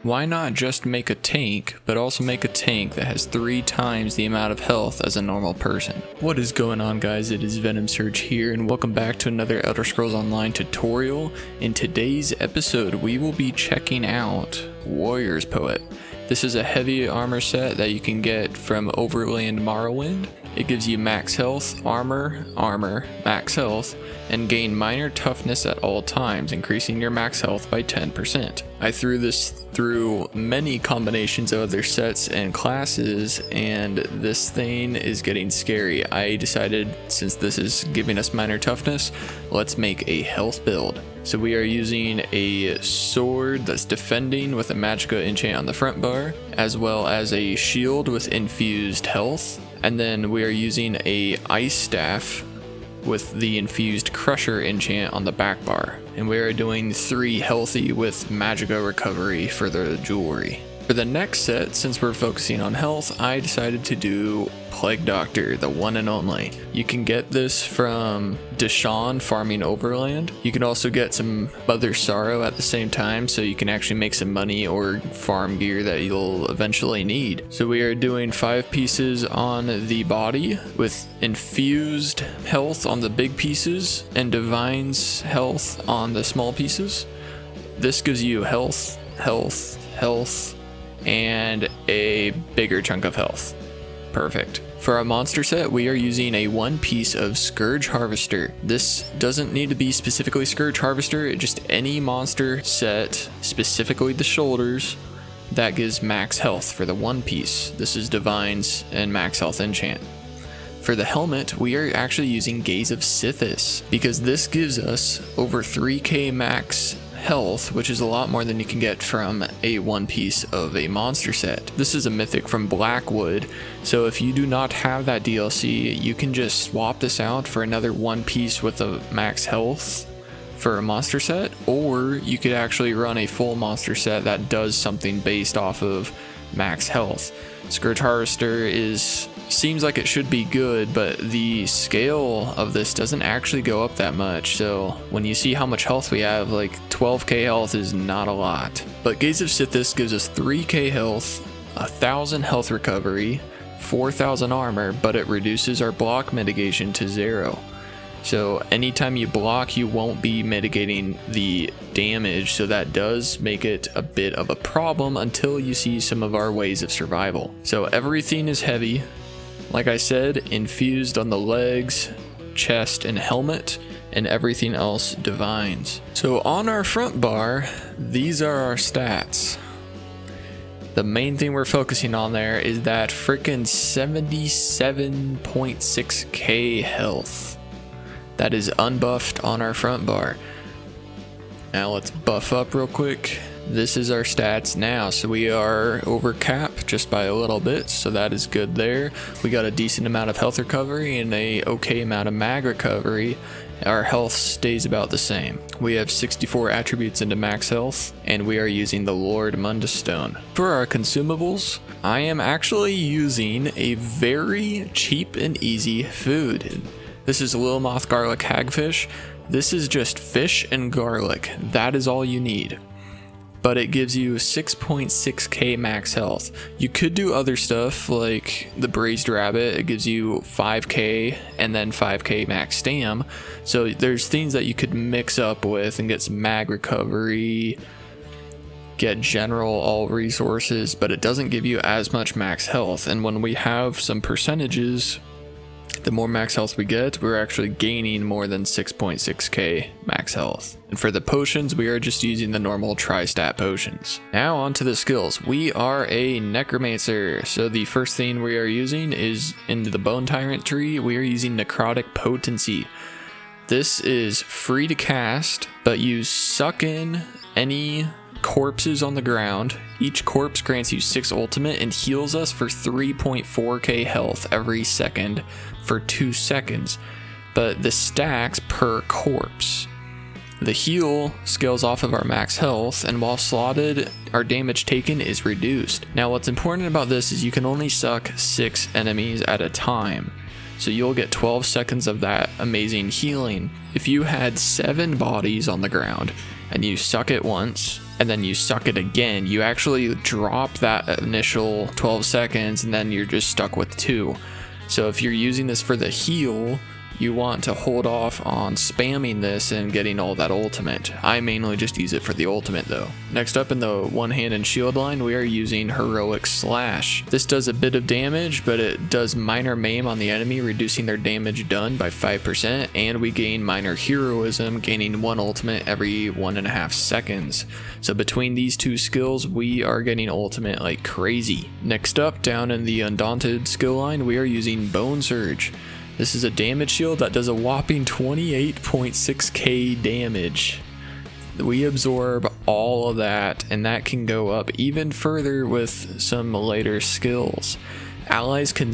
why not just make a tank, but also make a tank that has 3 times the amount of health as a normal person? What is going on, guys? It is Venom Surge here, and welcome back to another Elder Scrolls Online tutorial. In today's episode, we will be checking out Warrior's Poet. This is a heavy armor set that you can get from Overland Morrowind. It gives you max health, armor, max health, and gain minor toughness at all times, increasing your max health by 10%. I threw this through many combinations of other sets and classes, and this thing is getting scary. I decided, since this is giving us minor toughness, let's make a health build. So we are using a sword that's defending with a magicka enchant on the front bar, as well as a shield with infused health. And then we are using a ice staff with the infused crusher enchant on the back bar. And we are doing 3 healthy with magicka recovery for the jewelry. For the next set, since we're focusing on health, I decided to do Plague Doctor, the one and only. You can get this from Deshawn farming Overland. You can also get some Mother Sorrow at the same time, so you can actually make some money or farm gear that you'll eventually need. So we are doing 5 pieces on the body with infused health on the big pieces and Divine's health on the small pieces. This gives you health, and a bigger chunk of health. Perfect. For our monster set, we are using a 1 piece of Scourge Harvester. This doesn't need to be specifically Scourge Harvester, just any monster set, specifically the shoulders, that gives max health for the 1 piece. This is Divine's and max health enchant. For the helmet, we are actually using Gaze of Sithis, because this gives us over 3k max health, which is a lot more than you can get from a 1 piece of a monster set. This is a mythic from Blackwood, so if you do not have that DLC, you can just swap this out for another 1 piece with a max health for a monster set, or you could actually run a full monster set that does something based off of max health. Scourge Harvester seems like it should be good, but the scale of this doesn't actually go up that much, so when you see how much health we have, like 12k health is not a lot. But Gaze of Sithis gives us 3k health, 1000 health recovery, 4000 armor, but it reduces our block mitigation to 0. So anytime you block, you won't be mitigating the damage, so that does make it a bit of a problem until you see some of our ways of survival. So everything is heavy. Like I said, infused on the legs, chest, and helmet, and everything else divines. So on our front bar, these are our stats. The main thing we're focusing on there is that frickin' 77.6k health. That is unbuffed on our front bar. Now let's buff up real quick. This is our stats now, so we are over cap just by a little bit, so that is good there. We got a decent amount of health recovery and a okay amount of mag recovery. Our health stays about the same. We have 64 attributes into max health, and we are using the Lord Mundus Stone. For our consumables, I am actually using a very cheap and easy food. This is Lil Moth Garlic Hagfish. This is just fish and garlic. That is all you need. But it gives you 6.6k max health. You could do other stuff like the Braised Rabbit. It gives you 5k and then 5k max stam. So there's things that you could mix up with and get some mag recovery, get general all resources, but it doesn't give you as much max health. And when we have some percentages, the more max health we get, we're actually gaining more than 6.6k max health. And for the potions, we are just using the normal tri-stat potions. Now onto the skills. We are a Necromancer, so the first thing we are using is into the Bone Tyrant tree. We are using Necrotic Potency. This is free to cast, but you suck in any corpses on the ground. Each corpse grants you 6 ultimate and heals us for 3.4k health every second for 2 seconds, but this stacks per corpse. The heal scales off of our max health, and while slotted, our damage taken is reduced. Now what's important about this is you can only suck 6 enemies at a time. So you'll get 12 seconds of that amazing healing. If you had 7 bodies on the ground and you suck it once and then you suck it again, you actually drop that initial 12 seconds and then you're just stuck with 2. So if you're using this for the heal, you want to hold off on spamming this and getting all that ultimate. I mainly just use it for the ultimate though. Next up in the one hand and shield line, we are using Heroic Slash. This does a bit of damage, but it does minor maim on the enemy, reducing their damage done by 5%, and we gain minor heroism, gaining 1 ultimate every 1.5 seconds. So between these 2 skills, we are getting ultimate like crazy. Next up, down in the Undaunted skill line, we are using Bone Surge. This is a damage shield that does a whopping 28.6k damage. We absorb all of that, and that can go up even further with some later skills. Allies can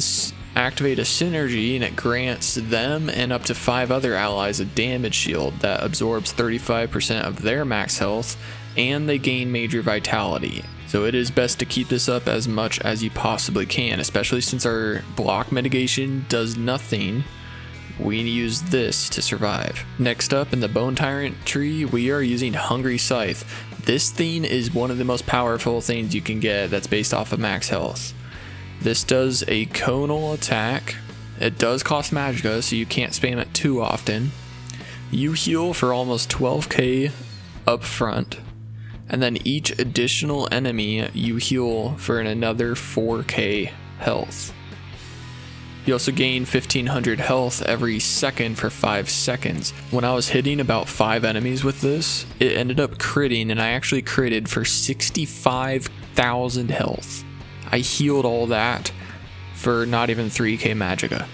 activate a synergy, and it grants them and up to 5 other allies a damage shield that absorbs 35% of their max health, and they gain major vitality. So it is best to keep this up as much as you possibly can, especially since our block mitigation does nothing. We use this to survive. Next up in the Bone Tyrant tree, we are using Hungry Scythe. This thing is one of the most powerful things you can get that's based off of max health. This does a conal attack. It does cost magicka, so you can't spam it too often. You heal for almost 12k up front. And then each additional enemy you heal for another 4k health. You also gain 1500 health every second for 5 seconds. When I was hitting about 5 enemies with this, it ended up critting, and I actually critted for 65,000 health. I healed all that for not even 3k magicka.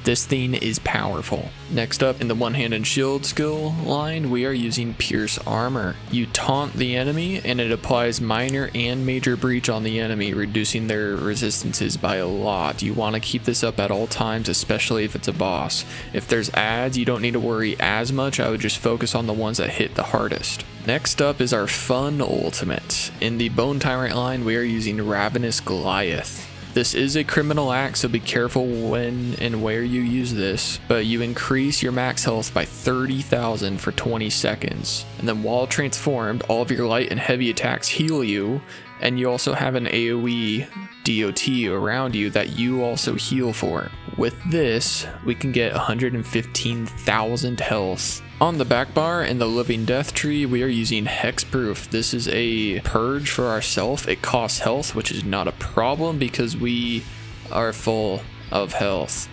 This thing is powerful. Next up in the one-handed shield skill line, we are using Pierce Armor. You taunt the enemy and it applies minor and major breach on the enemy, reducing their resistances by a lot. You want to keep this up at all times, especially if it's a boss. If there's adds, you don't need to worry as much. I would just focus on the ones that hit the hardest. Next up is our fun ultimate. In the Bone Tyrant line, we are using Ravenous Goliath. This is a criminal act, so be careful when and where you use this, but you increase your max health by 30,000 for 20 seconds. And then while transformed, all of your light and heavy attacks heal you, and you also have an AoE DOT around you that you also heal for. With this, we can get 115,000 health. On the back bar in the Living Death tree, we are using Hexproof. This is a purge for ourselves. It costs health, which is not a problem because we are full of health.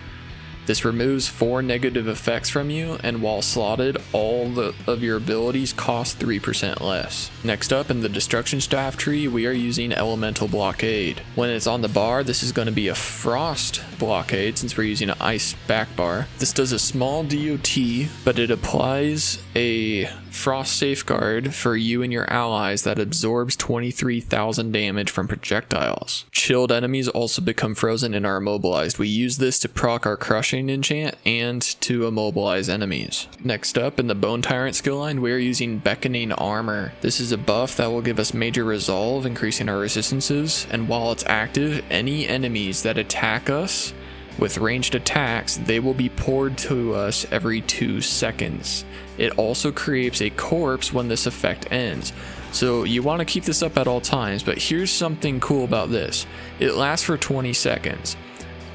This removes 4 negative effects from you, and while slotted, all of your abilities cost 3% less. Next up in the Destruction Staff tree, we are using Elemental Blockade. When it's on the bar, this is going to be a Frost Blockade since we're using an Ice back bar. This does a small DOT, but it applies a Frost Safeguard for you and your allies that absorbs 23,000 damage from projectiles. Chilled enemies also become frozen and are immobilized. We use this to proc our Crushing enchant and to immobilize enemies. Next up in the Bone Tyrant skill line, we are using Beckoning Armor. This is a buff that will give us major resolve, increasing our resistances, and while it's active, any enemies that attack us with ranged attacks, they will be poured to us every 2 seconds. It also creates a corpse when this effect ends. So you want to keep this up at all times, but here's something cool about this. It lasts for 20 seconds.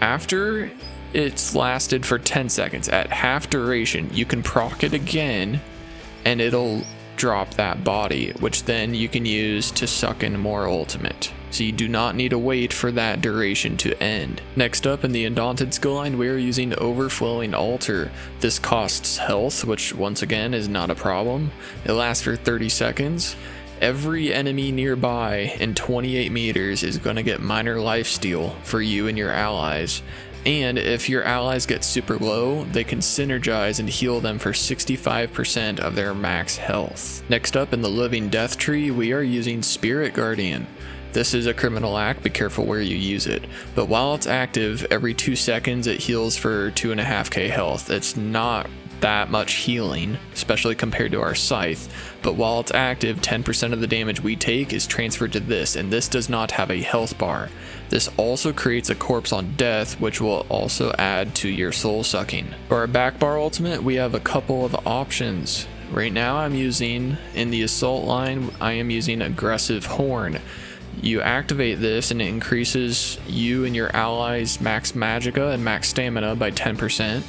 After it's lasted for 10 seconds, at half duration, you can proc it again and it'll drop that body, which then you can use to suck in more ultimate. So you do not need to wait for that duration to end. Next up in the Undaunted skill line, we are using Overflowing Altar. This costs health, which once again is not a problem. It lasts for 30 seconds. Every enemy nearby in 28 meters is going to get minor lifesteal for you and your allies. And if your allies get super low, they can synergize and heal them for 65% of their max health. Next up in the Living Death tree, we are using Spirit Guardian. This is a criminal act, be careful where you use it. But while it's active, every 2 seconds it heals for 2.5k health. It's not that much healing, especially compared to our scythe. But while it's active, 10% of the damage we take is transferred to this, and this does not have a health bar. This also creates a corpse on death, which will also add to your soul sucking. For our back bar ultimate, we have a couple of options. Right now I'm using, in the assault line, I am using aggressive horn. You activate this and it increases you and your allies max magicka and max stamina by 10.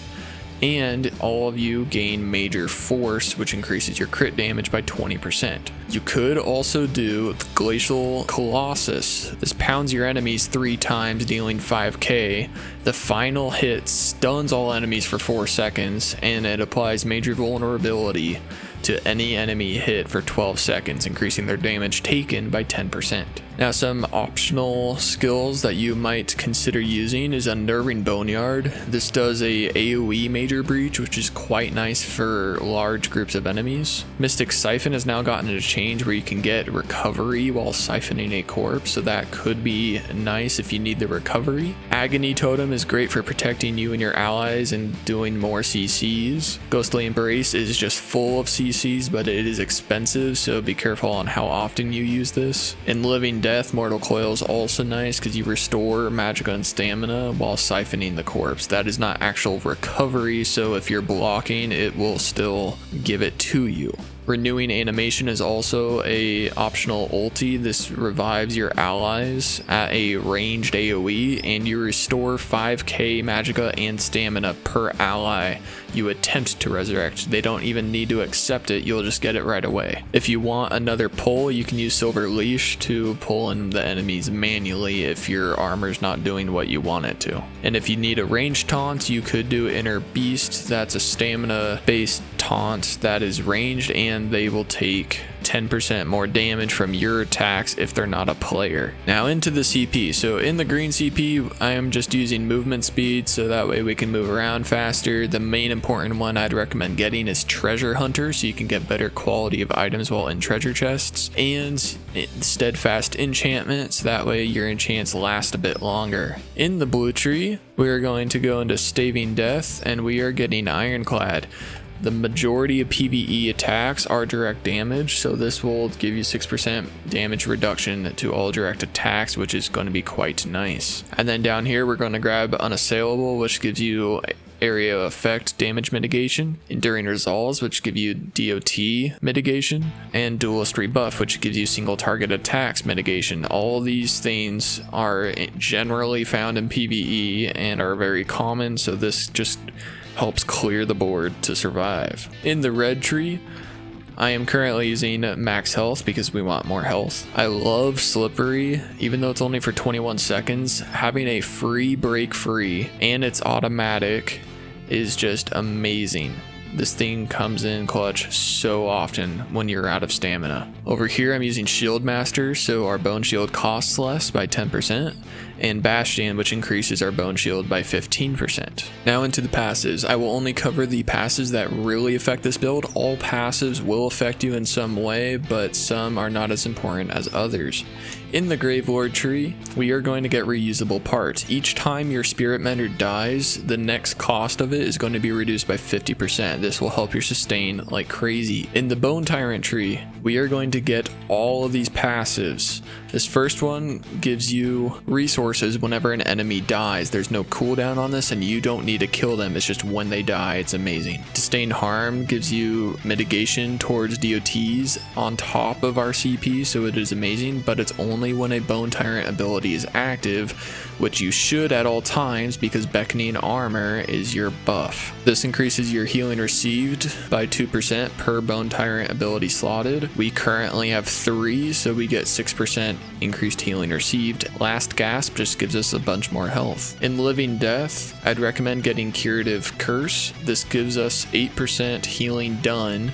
And all of you gain major force, which increases your crit damage by 20%. You could also do the Glacial Colossus. This pounds your enemies 3 times, dealing 5k. The final hit stuns all enemies for 4 seconds, and it applies major vulnerability to any enemy hit for 12 seconds, increasing their damage taken by 10%. Now, some optional skills that you might consider using is Unnerving Boneyard. This does a AoE major breach, which is quite nice for large groups of enemies. Mystic Siphon has now gotten a change where you can get recovery while siphoning a corpse, so that could be nice if you need the recovery. Agony Totem is great for protecting you and your allies and doing more CCs. Ghostly Embrace is just full of CCs, but it is expensive, so be careful on how often you use this. And Living Death, Mortal Coil is also nice because you restore magicka and stamina while siphoning the corpse. That is not actual recovery, so if you're blocking, it will still give it to you. Renewing Animation is also a optional ulti. This revives your allies at a ranged AoE, and you restore 5k magicka and stamina per ally you attempt to resurrect. They don't even need to accept it, you'll just get it right away. If you want another pull, you can use Silver Leash to pull in the enemies manually if your armor's not doing what you want it to. And if you need a ranged taunt, you could do Inner Beast. That's a stamina based taunt that is ranged, and they will take 10% more damage from your attacks if they're not a player. Now into the CP. So in the green CP, I am just using movement speed, so that way we can move around faster. The main important one I'd recommend getting is Treasure Hunter, so you can get better quality of items while in treasure chests, and Steadfast Enchantment, so that way your enchants last a bit longer. In the blue tree, we are going to go into Staving Death, and we are getting Ironclad. The majority of PvE attacks are direct damage, so this will give you 6% damage reduction to all direct attacks, which is going to be quite nice. And then down here we're going to grab Unassailable, which gives you area effect damage mitigation, Enduring Resolves, which give you DOT mitigation, and Duelist Rebuff, which gives you single target attacks mitigation. All these things are generally found in PvE and are very common, so this just helps clear the board to survive. In the red tree, I am currently using max health because we want more health. I love Slippery, even though it's only for 21 seconds. Having a free break free and it's automatic is just amazing. This thing comes in clutch so often when you're out of stamina. Over here I'm using Shield Master, so our bone shield costs less by 10, and Bastion, which increases our bone shield by 15%. Now into the passives. I will only cover the passives that really affect this build. All passives will affect you in some way, but some are not as important as others. In the Gravelord tree, we are going to get reusable parts. Each time your Spirit Mender dies, the next cost of it is going to be reduced by 50%. This will help your sustain like crazy. In the Bone Tyrant tree, we are going to get all of these passives. This first one gives you resources whenever an enemy dies. There's no cooldown on this and you don't need to kill them. It's just when they die, it's amazing. Disdain Harm gives you mitigation towards DOTs on top of our CP, so it is amazing, but it's only when a Bone Tyrant ability is active, which you should at all times because Beckoning Armor is your buff. This increases your healing received by 2% per Bone Tyrant ability slotted. We currently have 3, so we get 6% increased healing received. Last Gasp just gives us a bunch more health. In Living Death, I'd recommend getting Curative Curse. This gives us 8% healing done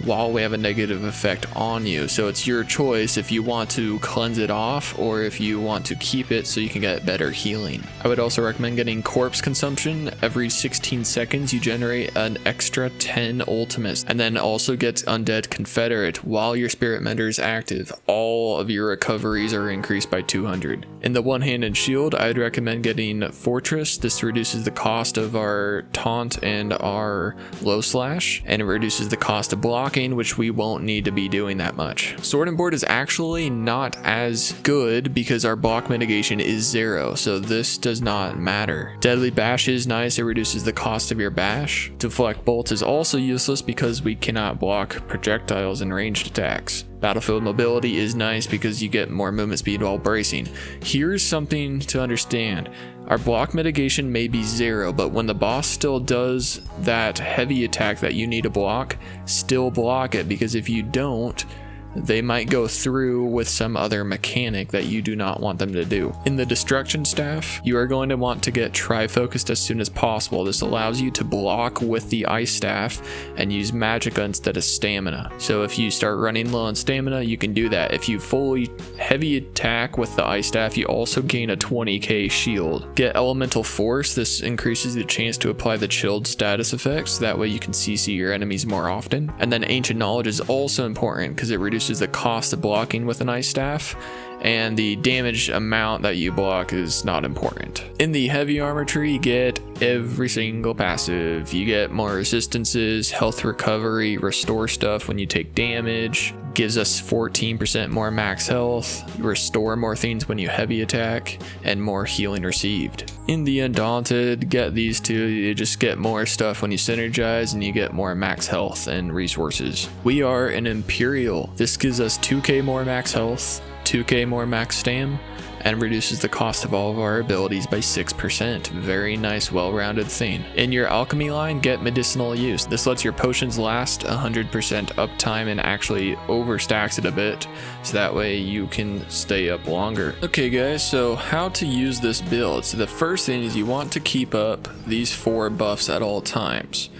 while we have a negative effect on you. So it's your choice if you want to cleanse it off or if you want to keep it so you can get better healing. I would also recommend getting corpse consumption. Every 16 seconds you generate an extra 10 ultimates, and then also get undead confederate while your spirit mender is active. All of your recoveries are increased by 200. In the one-handed shield, I'd recommend getting fortress. This reduces the cost of our taunt and our low slash, and it reduces the cost of blocking, which we won't need to be doing that much. Sword and board is actually not as good because our block mitigation is 0, so this does not matter. Deadly bash is nice, it reduces the cost of your bash. Deflect bolts is also useless because we cannot block projectiles and ranged attacks. Battlefield mobility is nice because you get more movement speed while bracing. Here's something to understand. Our block mitigation may be 0, but when the boss still does that heavy attack that you need to block, still block it, because if you don't, they might go through with some other mechanic that you do not want them to do. In the destruction staff, you are going to want to get tri-focused as soon as possible. This allows you to block with the ice staff and use magicka instead of stamina. So if you start running low on stamina, you can do that. If you fully heavy attack with the ice staff, you also gain a 20k shield. Get elemental force. This increases the chance to apply the chilled status effects. That way you can CC your enemies more often. And then ancient knowledge is also important because it reduces the cost of blocking with an ice staff, and the damage amount that you block is not important. In the heavy armor tree, get every single passive. You get more resistances, health recovery, restore stuff when you take damage, gives us 14% more max health, restore more things when you heavy attack, and more healing received. In the Undaunted, get these two. You just get more stuff when you synergize, and you get more max health and resources. We are an Imperial. This gives us 2k more max health, 2k more max stam, and reduces the cost of all of our abilities by 6%. Very nice, well-rounded thing. In your alchemy line, get medicinal use. This lets your potions last 100% uptime and actually overstacks it a bit, so that way you can stay up longer. Okay guys, so how to use this build. So the first thing is you want to keep up these 4 buffs at all times.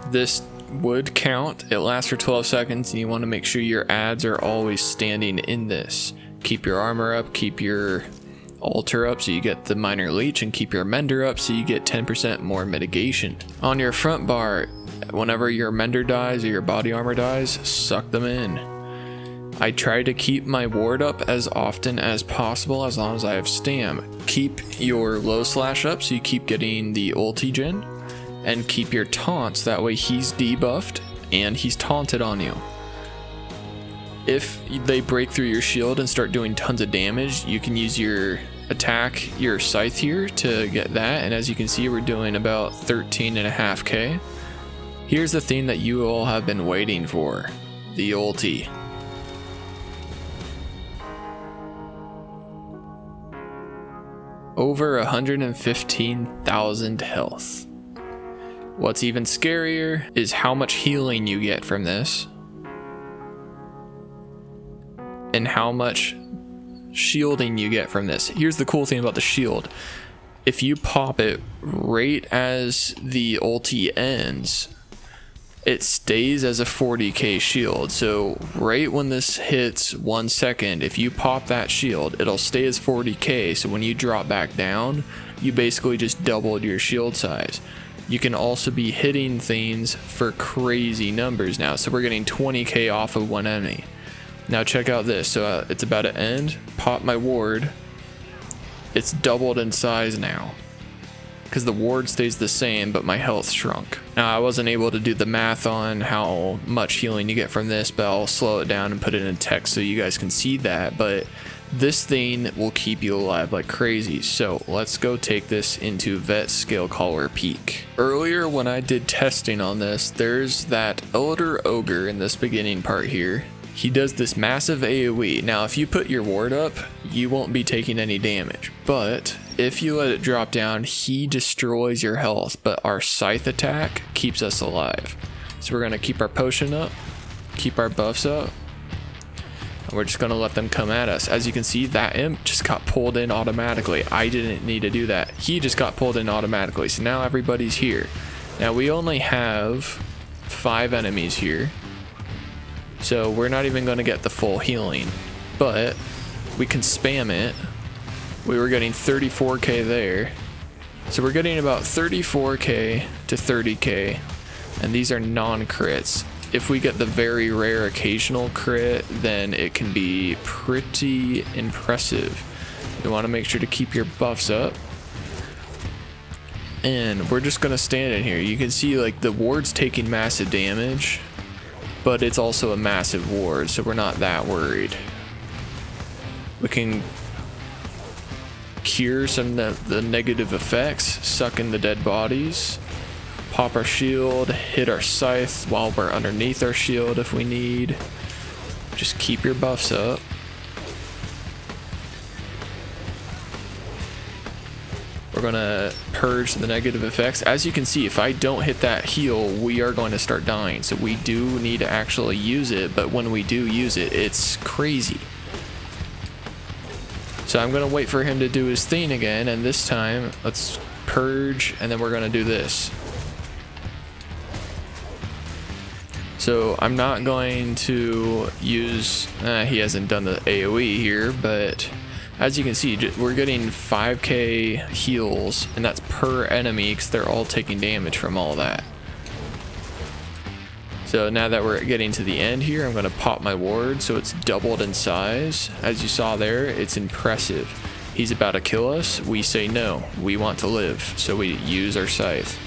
This would count, it lasts for 12 seconds, and you want to make sure your adds are always standing in this. Keep your armor up, keep your altar up so you get the minor leech, and keep your mender up so you get 10% more mitigation. On your front bar, whenever your mender dies or your body armor dies, suck them in. I try to keep my ward up as often as possible as long as I have stam. Keep your low slash up so you keep getting the ulti gen, and keep your taunts, that way he's debuffed and he's taunted on you. If they break through your shield and start doing tons of damage, you can use your attack, your scythe here to get that, and as you can see we're doing about 13.5k. Here's the thing that you all have been waiting for, the ulti. Over 115,000 health. What's even scarier is how much healing you get from this, and how much shielding you get from this. Here's the cool thing about the shield. If you pop it right as the ulti ends, it stays as a 40k shield. So right when this hits 1 second, if you pop that shield, it'll stay as 40k. So when you drop back down, you basically just doubled your shield size. You can also be hitting things for crazy numbers now. So we're getting 20k off of one enemy. Now check out this. So it's about to end. Pop my ward. It's doubled in size now, because the ward stays the same, but my health shrunk. Now I wasn't able to do the math on how much healing you get from this, but I'll slow it down and put it in text so you guys can see that. But this thing will keep you alive like crazy. So let's go take this into Vet Scale Caller Peak. Earlier when I did testing on this, there's that Elder Ogre in this beginning part here. He does this massive AoE. Now if you put your ward up, you won't be taking any damage, but if you let it drop down, he destroys your health, but our scythe attack keeps us alive. So we're gonna keep our potion up, keep our buffs up, and we're just gonna let them come at us. As you can see, that imp just got pulled in automatically. I didn't need to do that. He just got pulled in automatically. So now everybody's here. Now we only have 5 enemies here. So we're not even going to get the full healing, but we can spam it. We were getting 34k there. So we're getting about 34k to 30k, and these are non-crits. If we get the very rare occasional crit, then it can be pretty impressive. You want to make sure to keep your buffs up. And we're just gonna stand in here. You can see like the ward's taking massive damage, but it's also a massive ward, so we're not that worried. We can cure some of the negative effects, suck in the dead bodies, pop our shield, hit our scythe while we're underneath our shield if we need. Just keep your buffs up. We're gonna purge the negative effects. As you can see, if I don't hit that heal, we are going to start dying. So we do need to actually use it, but when we do use it, it's crazy. So I'm gonna wait for him to do his thing again, and this time, let's purge, and then we're gonna do this. So I'm not going to use, he hasn't done the AoE here, but as you can see, we're getting 5k heals, and that's per enemy because they're all taking damage from all that. So now that we're getting to the end here, I'm going to pop my ward so it's doubled in size. As you saw there, it's impressive. He's about to kill us. We say no, we want to live, so we use our scythe.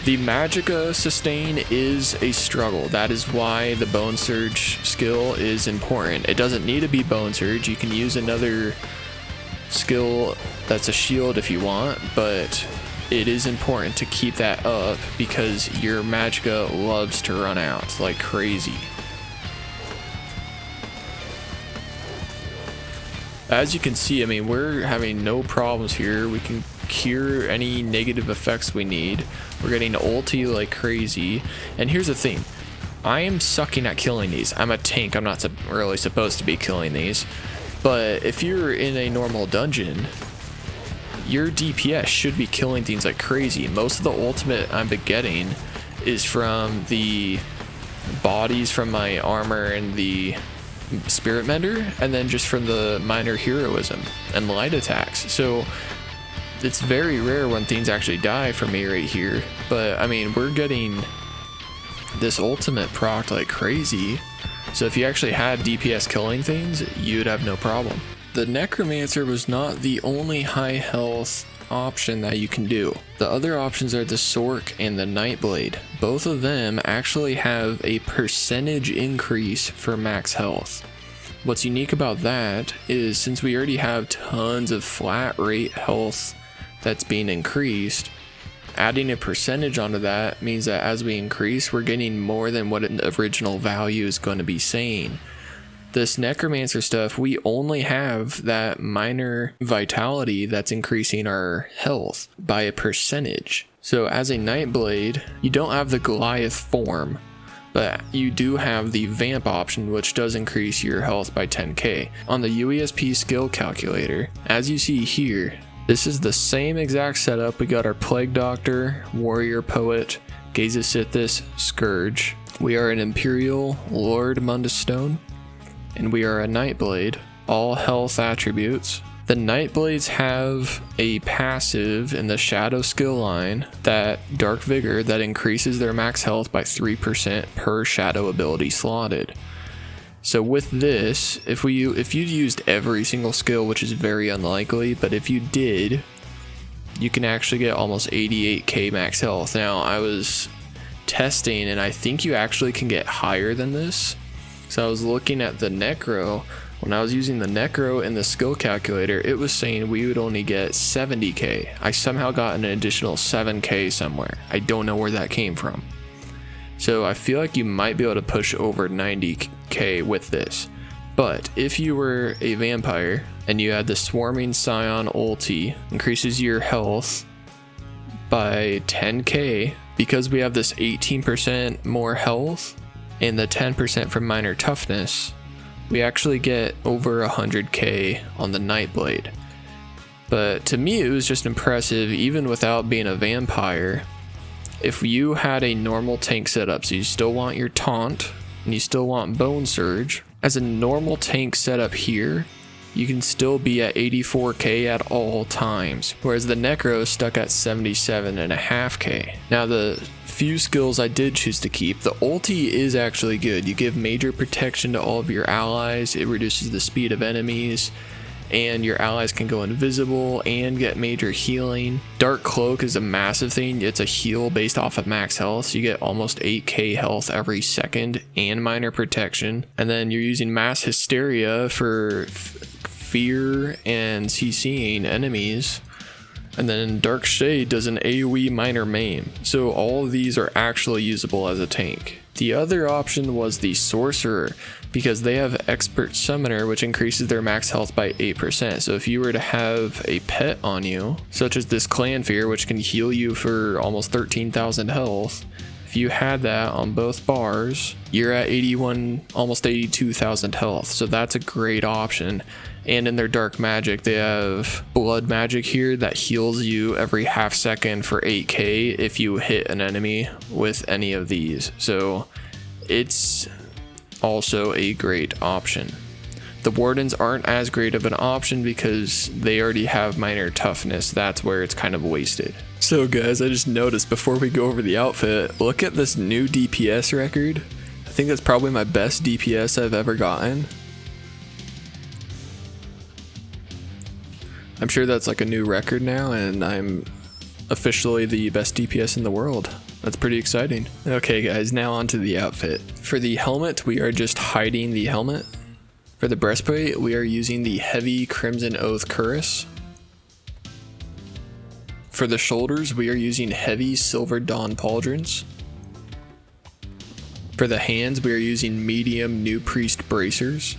The Magicka sustain is a struggle. That is why the Bone Surge skill is important. It doesn't need to be Bone Surge. You can use another skill that's a shield if you want, but it is important to keep that up because your Magicka loves to run out like crazy. As you can see, I mean, we're having no problems here. We can cure any negative effects we need. We're getting ulti like crazy. And here's the thing, I am sucking at killing these. I'm a tank, I'm not really supposed to be killing these, but if you're in a normal dungeon, your DPS should be killing things like crazy. Most of the ultimate I've been getting is from the bodies from my armor and the spirit mender, and then just from the minor heroism and light attacks. So it's very rare when things actually die for me right here, but I mean, we're getting this ultimate proc like crazy. So if you actually had DPS killing things, you'd have no problem. The Necromancer was not the only high health option that you can do. The other options are the Sorc and the Nightblade. Both of them actually have a percentage increase for max health. What's unique about that is since we already have tons of flat rate health that's being increased, adding a percentage onto that means that as we increase, we're getting more than what an original value is going to be saying. This Necromancer stuff, we only have that minor vitality that's increasing our health by a percentage. So as a Nightblade, you don't have the Goliath form, but you do have the Vamp option, which does increase your health by 10k. On the UESP skill calculator, as you see here, this is the same exact setup. We got our Plague Doctor, Warrior Poet, Gaze of Sithis, Scourge. We are an Imperial Lord Mundus Stone, and we are a Nightblade, all health attributes. The Nightblades have a passive in the Shadow skill line, that Dark Vigor, that increases their max health by 3% per Shadow ability slotted. So with this, if you used every single skill, which is very unlikely, but if you did, you can actually get almost 88k max health. Now, I was testing, and I think you actually can get higher than this. So I was looking at the Necro. When I was using the Necro in the skill calculator, it was saying we would only get 70k. I somehow got an additional 7k somewhere. I don't know where that came from. So I feel like you might be able to push over 90k with this. But if you were a vampire and you had the Swarming Scion ulti, increases your health by 10k, because we have this 18% more health and the 10% from minor toughness, we actually get over 100k on the Nightblade. But to me, it was just impressive, even without being a vampire. if you had a normal tank setup, so you still want your taunt and you still want bone surge, as a normal tank setup here, you can still be at 84k at all times, whereas the Necro is stuck at 77.5k. Now the few skills I did choose to keep, the ulti is actually good. You give major protection to all of your allies, it reduces the speed of enemies, and your allies can go invisible and get major healing. Dark Cloak is a massive thing. It's a heal based off of max health, so you get almost 8k health every second and minor protection. And then you're using Mass Hysteria for fear and CCing enemies. And then Dark Shade does an AoE minor maim. So all of these are actually usable as a tank. The other option was the Sorcerer, because they have Expert Summoner, which increases their max health by 8%. So if you were to have a pet on you, such as this Clan Fear, which can heal you for almost 13,000 health, if you had that on both bars, you're at 81, almost 82,000 health. So that's a great option. And in their dark magic, they have blood magic here that heals you every half second for 8k if you hit an enemy with any of these. So it's also a great option. The wardens aren't as great of an option because they already have minor toughness. That's where it's kind of wasted. So guys, I just noticed before we go over the outfit, look at this new DPS record. I think that's probably my best DPS I've ever gotten. I'm sure that's like a new record now, and I'm officially the best DPS in the world. That's pretty exciting. Okay guys, now on to the outfit. For the helmet, we are just hiding the helmet. For the breastplate, we are using the heavy Crimson Oath Cuirass. For the shoulders, we are using heavy Silver Dawn Pauldrons. For the hands, we are using medium New Priest Bracers.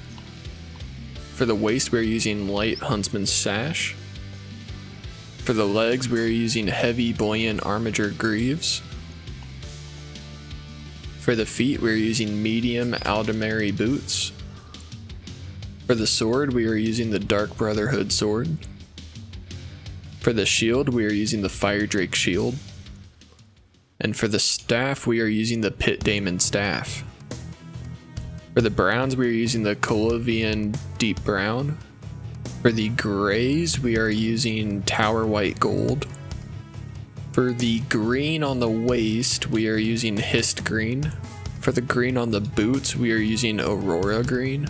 For the waist, we're using light Huntsman's Sash. For the legs, we're using heavy Buoyant Armiger Greaves. For the feet, we're using medium Aldemary Boots. For the sword, we are using the Dark Brotherhood Sword. For the shield, we are using the Fire Drake Shield. And for the staff, we are using the Pit Daemon Staff. For the browns, we are using the Colovian Deep Brown. For the grays, we are using Tower White Gold. For the green on the waist, we are using Hist Green. For the green on the boots, we are using Aurora Green.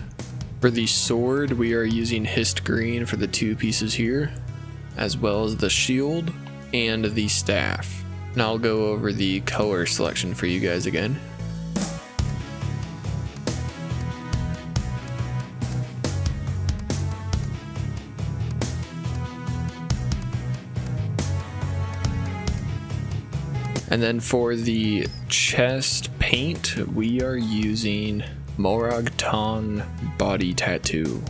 For the sword, we are using Hist Green for the two pieces here, as well as the shield and the staff. Now I'll go over the color selection for you guys again. And then for the chest paint, we are using Morag Tong Body Tattoo.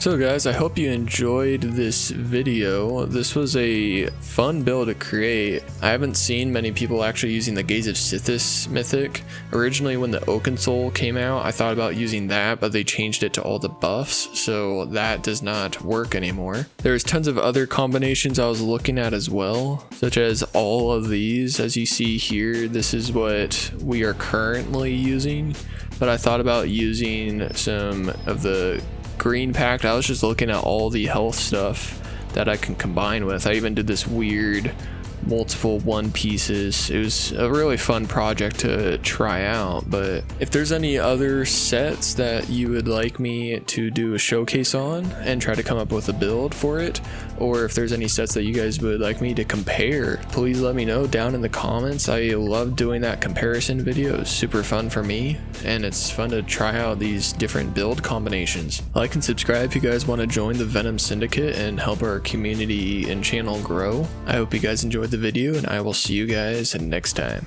So guys, I hope you enjoyed this video. This was a fun build to create. I haven't seen many people actually using the Gaze of Sithis mythic. Originally when the Oaken Soul came out, I thought about using that, but they changed it to all the buffs, so that does not work anymore. There's tons of other combinations I was looking at as well, such as all of these. As you see here, this is what we are currently using, but I thought about using some of the Green Pact. I was just looking at all the health stuff that I can combine with. I even did this weird multiple one pieces. It was a really fun project to try out, but if there's any other sets that you would like me to do a showcase on and try to come up with a build for it, or if there's any sets that you guys would like me to compare, please let me know down in the comments. I love doing that comparison video. It's super fun for me, and it's fun to try out these different build combinations. Like and subscribe if you guys want to join the Venom Syndicate and help our community and channel grow. I hope you guys enjoyed the video, and I will see you guys next time.